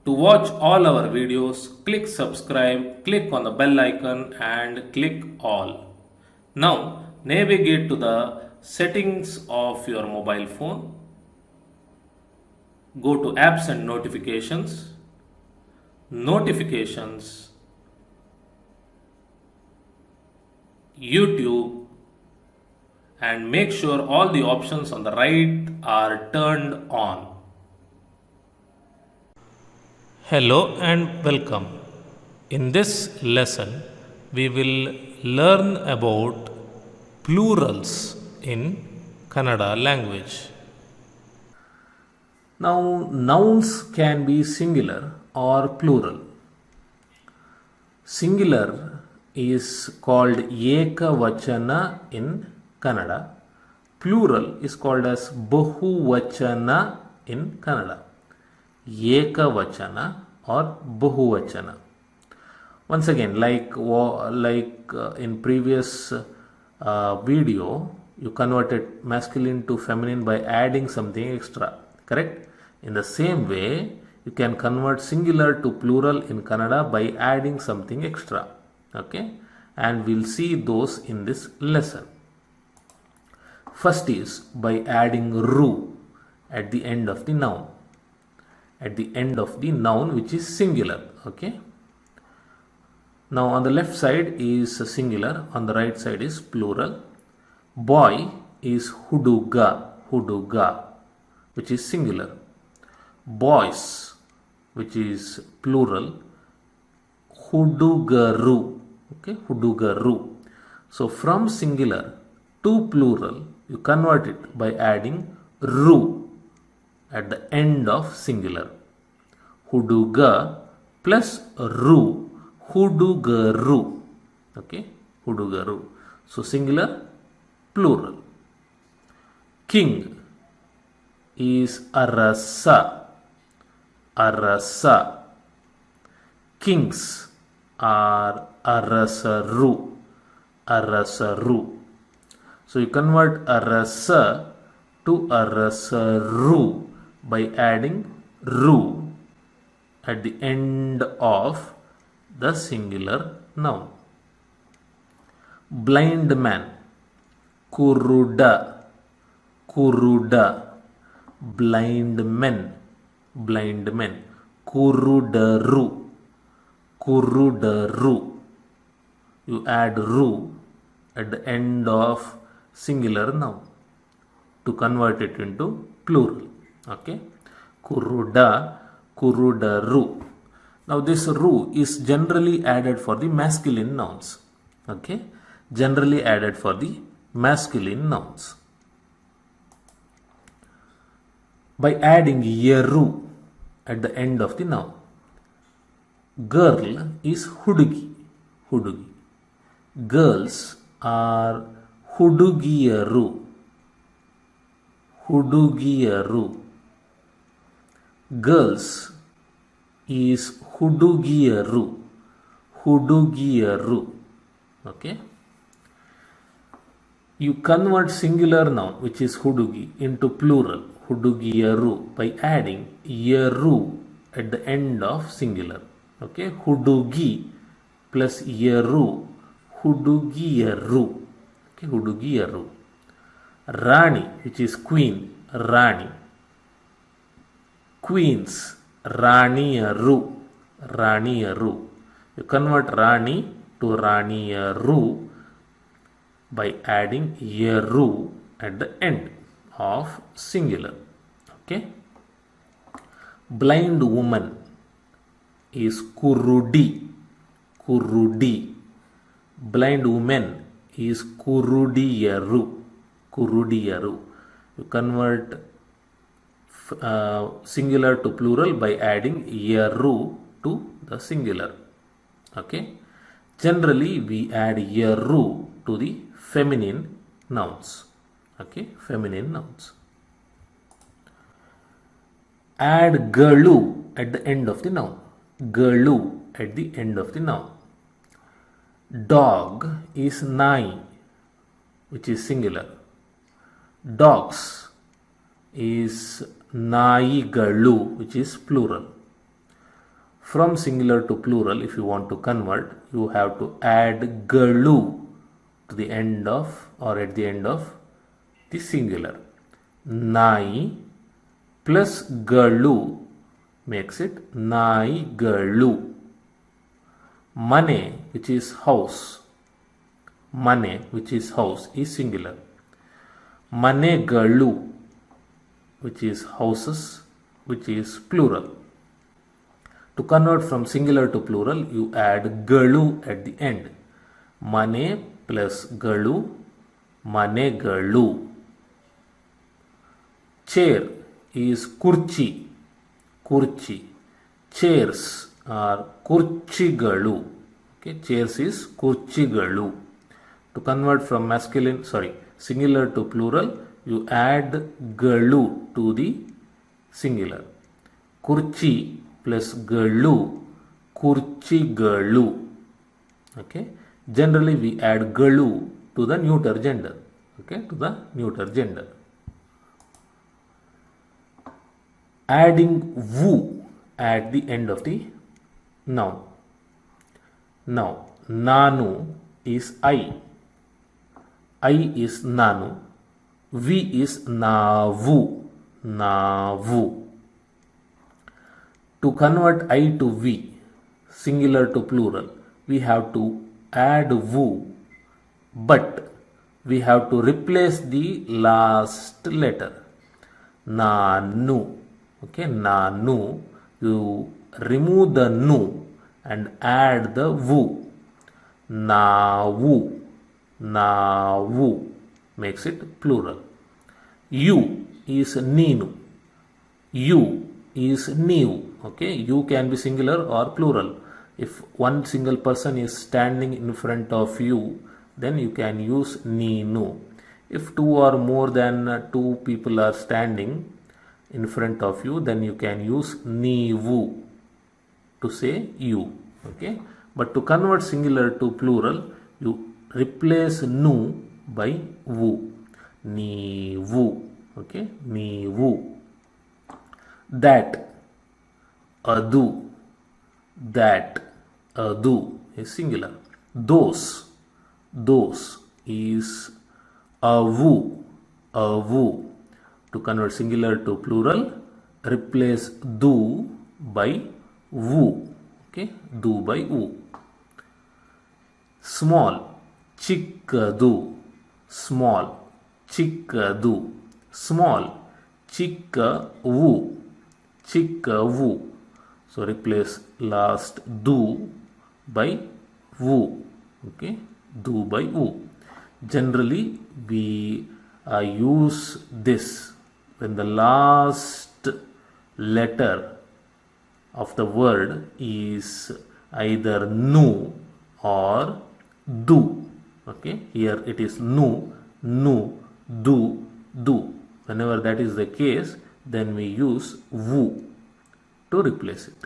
To watch all our videos, click subscribe, click on the bell icon and click all. Now navigate to the settings of your mobile phone. Go to apps and notifications. Notifications. YouTube, and make sure all the options on the right are turned on. Hello and welcome. In this lesson, we will learn about plurals in Kannada language. Now, nouns can be singular or plural. Singular is called Ekavachana in Kannada. Plural is called as Bahuvachana in Kannada. Ekavachana or Bahuvachana. Once again, like in previous video, you converted masculine to feminine by adding something extra, correct? In the same way, you can convert singular to plural in Kannada by adding something extra, okay? And we'll see those in this lesson. First is by adding ru at the end of the noun. At the end of the noun which is singular, okay? Now on the left side is singular, on the right side is plural. Boy is huduga, which is singular. Boys, which is plural, hudugaru, okay, hudugaru. So from singular to plural, you convert it by adding ru at the end of singular. Huduga plus ru, hudugaru, okay, hudugaru. So singular, plural. King is arasa. Kings are arasaru. So you convert arasa to arasaru by adding ru at the end of the singular noun. Blind man, kuruda. Blind men, kurudaru. You add ru at the end of singular noun to convert it into plural, okay? Kurudaru. Now this ru is generally added for the masculine nouns, okay? Generally added for the masculine nouns. By adding yeru at the end of the noun. Girl is hudugi. Girls are hudugiyaru. Girls is hudugiyaru. Okay. You convert singular noun, which is hudugi, into plural, hudugiyaru, by adding yaru at the end of singular. Okay, hudugi plus yaru, hudugiyaru. Okay, hudugiyaru. Rani, which is queen, rani. Queens, raniyaru. You convert rani to raniyaru by adding yaru at the end of singular. Okay. Blind woman is kurudi. Blind woman is kurudiyaru. You convert singular to plural by adding yaru to the singular. Okay. Generally, we add yaru to the feminine nouns. Okay, feminine nouns. Add galu at the end of the noun. Galu at the end of the noun. Dog is nai, which is singular. Dogs is naigalu, which is plural. from singular to plural, if you want to convert, you have to add galu to the end of or at the end of the singular. Nai plus galu makes it nai galu. Mane, which is house, mane, which is house, is singular. Mane galu, which is houses, which is plural. To convert from singular to plural, you add galu at the end. Mane plus galu, mane galu. Chair is kurchi, kurchi. Chairs are kurchigalu. Okay, chairs is kurchigalu. To convert from singular to plural, you add galu to the singular. Kurchi plus galu, kurchigalu. Okay, generally we add galu to the neuter gender. Okay, to the neuter gender. Adding vu at the end of the noun. Now, nanu is I. I is nanu. V is navu. Navu. To convert I to V, singular to plural, we have to add vu, but we have to replace the last letter. Nanu. Okay, nanu. You remove the nu and add the vu. Navu. Navu makes it plural. You is ninu. You is new. Okay, you can be singular or plural. If one single person is standing in front of you, then you can use ninu. If two or more than two people are standing in front of you, then you can use nivu to say you. Okay, but to convert singular to plural, you replace nu by vu. Nivu. Okay, nivu. That, adu. That, adu is singular. Those is avu. Avu. To convert singular to plural, replace du by vu. Okay, du by vu. Small, chikkadu. Small, chikkadu. Small, chikkavu. Chikkavu. So replace last du by vu. Okay, du by vu. Generally, we use this when the last letter of the word is either nu or du. Okay, here it is nu, du, du. Whenever that is the case, then we use vu to replace it.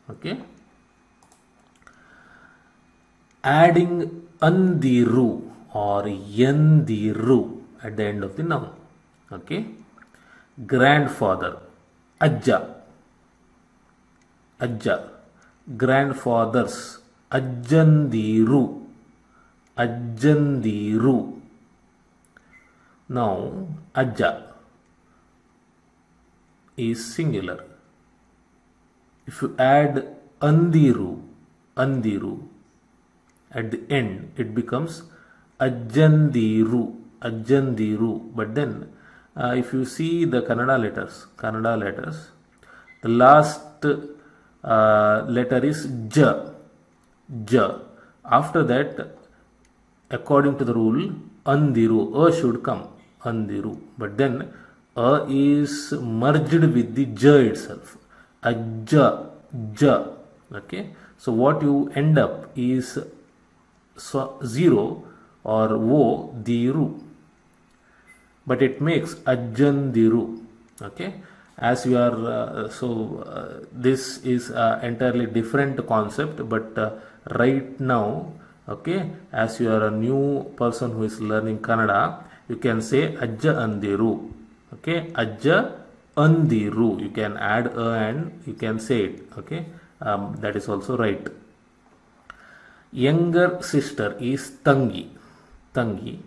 Okay, adding andiru or yandiru at the end of the noun. Okay, grandfather, ajja. Ajja. Grandfathers, ajjandiru. Ajjandiru. Now, ajja is singular. If you add andiru at the end, it becomes ajjandiru. But then if you see the Kannada letters, the last letter is ja. After that, according to the rule, andiru, a should come, andiru. But then a is merged with the ja itself. Ajja, ja. Okay, so what you end up is zero or wo diru, but it makes ajjandiru. Okay, as you are this is entirely different concept, but right now, okay, as you are a new person who is learning Kannada, you can say ajja andiru. Okay, ajja andiru. You can add a and you can say it. Okay, that is also right. Younger sister is Tangi. Tangi.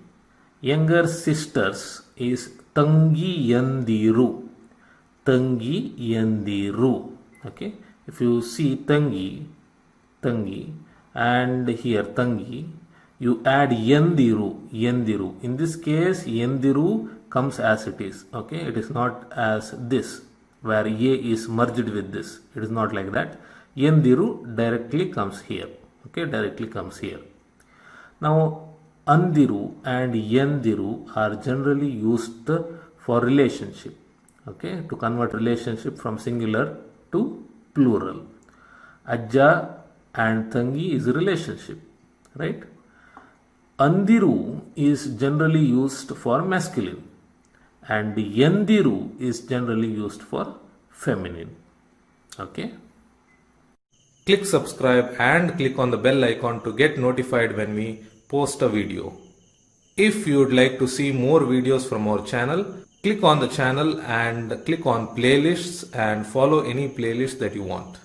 Younger sisters is Tangi Yandiru. Tangi Yandiru. Okay. If you see Tangi, and here Tangi, you add Yandiru. In this case, Yandiru comes as it is. Okay. It is not as this, where A is merged with this. It is not like that. Yandiru directly comes here. Okay, directly comes here. Now, Andiru and Yandiru are generally used for relationship. Okay, to convert relationship from singular to plural. Ajja and Tangi is a relationship, right? Andiru is generally used for masculine, and Yandiru is generally used for feminine. Okay. Click subscribe and click on the bell icon to get notified when we post a video. If you would like to see more videos from our channel, click on the channel and click on playlists and follow any playlist that you want.